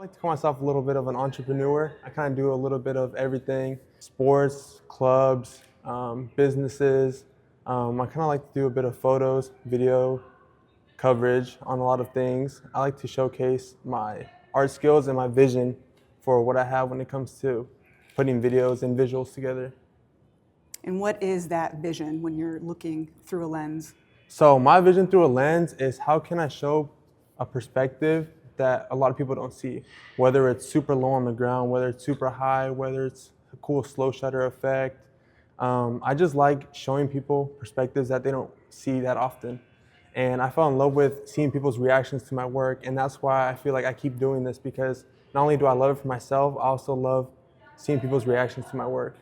like to call myself a little bit of an entrepreneur. I kind of do a little bit of everything: sports, clubs, businesses. I kind of like to do a bit of photos, video coverage on a lot of things. I like to showcase my art skills and my vision for what I have when it comes to putting videos and visuals together. And what is that vision when you're looking through a lens? So my vision through a lens is how can I show a perspective that a lot of people don't see, whether it's super low on the ground, whether it's super high, whether it's a cool slow shutter effect. I just like showing people perspectives that they don't see that often. And I fell in love with seeing people's reactions to my work, and that's why I feel like I keep doing this, because not only do I love it for myself, I also love seeing people's reactions to my work.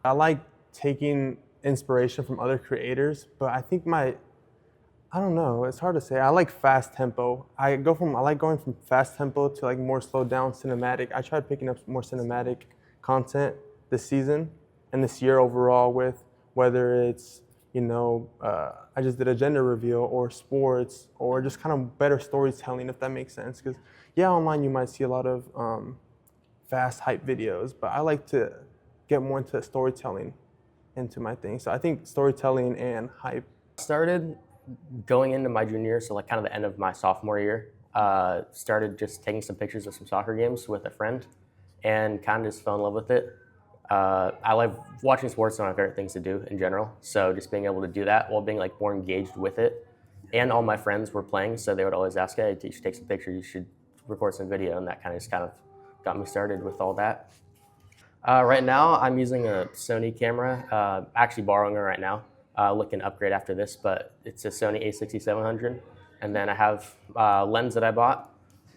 I like taking inspiration from other creators, but I think I don't know, it's hard to say. I like fast tempo. I like going from fast tempo to like more slowed down cinematic. I tried picking up more cinematic content this season and this year overall, with whether it's, I just did a gender reveal, or sports, or just kind of better storytelling, if that makes sense. Because yeah, online you might see a lot of fast hype videos, but I like to get more into storytelling into my thing. So I think storytelling and hype. Started going into my junior year, so like kind of the end of my sophomore year. Started just taking some pictures of some soccer games with a friend, and kind of just fell in love with it. I love watching sports, one of my favorite things to do in general. So just being able to do that while being like more engaged with it. And all my friends were playing, so they would always ask, hey, you should take some pictures, you should record some video, and that kind of got me started with all that. Right now, I'm using a Sony camera, actually borrowing it right now. Looking to upgrade after this, but it's a Sony a6700. And then I have a lens that I bought,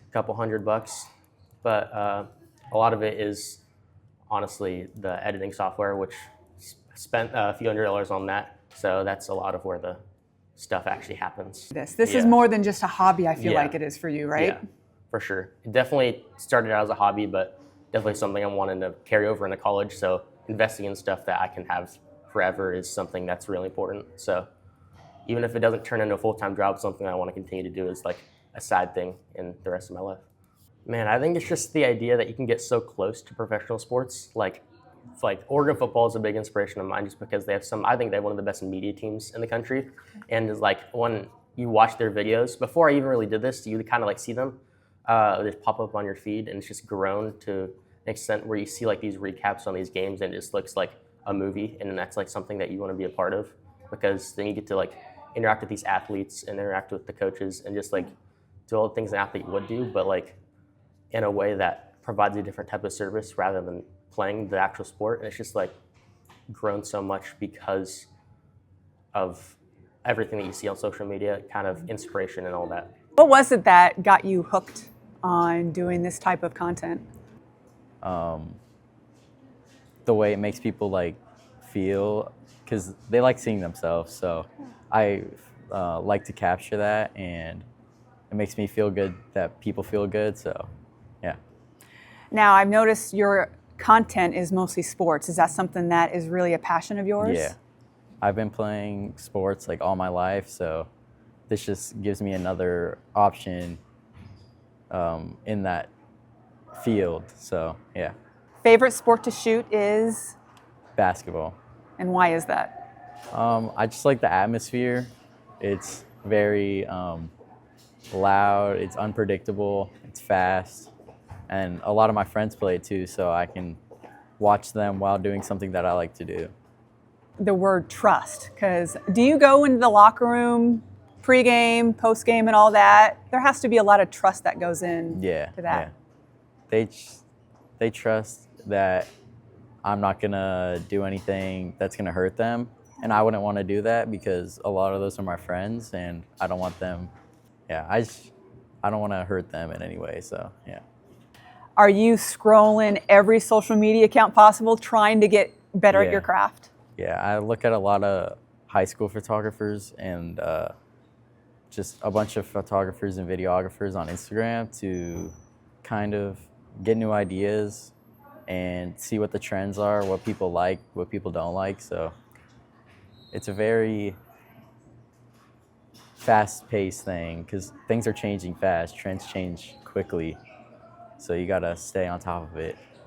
a couple $100, but a lot of it is honestly the editing software, which spent a few $100s on that. So that's a lot of where the stuff actually happens. This is more than just a hobby, I feel like it is for you, right? Yeah, for sure. It definitely started out as a hobby, but definitely something I'm wanting to carry over into college. So investing in stuff that I can have forever is something that's really important. So even if it doesn't turn into a full-time job, something I want to continue to do is like a side thing in the rest of my life. Man, I think it's just the idea that you can get so close to professional sports. Like Oregon football is a big inspiration of mine, just because I think they have one of the best media teams in the country. And it's like when you watch their videos, before I even really did this, you kind of like see them, they just pop up on your feed, and it's just grown to an extent where you see like these recaps on these games, and it just looks like a movie, and that's like something that you want to be a part of, because then you get to like interact with these athletes and interact with the coaches and just like do all the things an athlete would do, but like in a way that provides a different type of service rather than playing the actual sport. And it's just like grown so much because of everything that you see on social media, kind of inspiration and all that. What was it that got you hooked on doing this type of content? The way it makes people like feel, because they like seeing themselves. So I like to capture that, and it makes me feel good that people feel good. So yeah. Now, I've noticed your content is mostly sports. Is that something that is really a passion of yours? Yeah, I've been playing sports like all my life, so this just gives me another option in that field. So yeah. Favorite sport to shoot is? Basketball. And why is that? I just like the atmosphere. It's very loud, it's unpredictable, it's fast, and a lot of my friends play it too, so I can watch them while doing something that I like to do. The word trust, because do you go into the locker room pregame, postgame, and all that? There has to be a lot of trust that goes in to that. Yeah. They trust that I'm not gonna do anything that's gonna hurt them, and I wouldn't want to do that because a lot of those are my friends, and I don't want them. Yeah, I don't want to hurt them in any way. So yeah. Are you scrolling every social media account possible, trying to get better at your craft? Yeah, I look at a lot of high school photographers and just a bunch of photographers and videographers on Instagram to kind of get new ideas and see what the trends are, what people like, what people don't like. So it's a very fast-paced thing because things are changing fast. Trends change quickly. So you gotta stay on top of it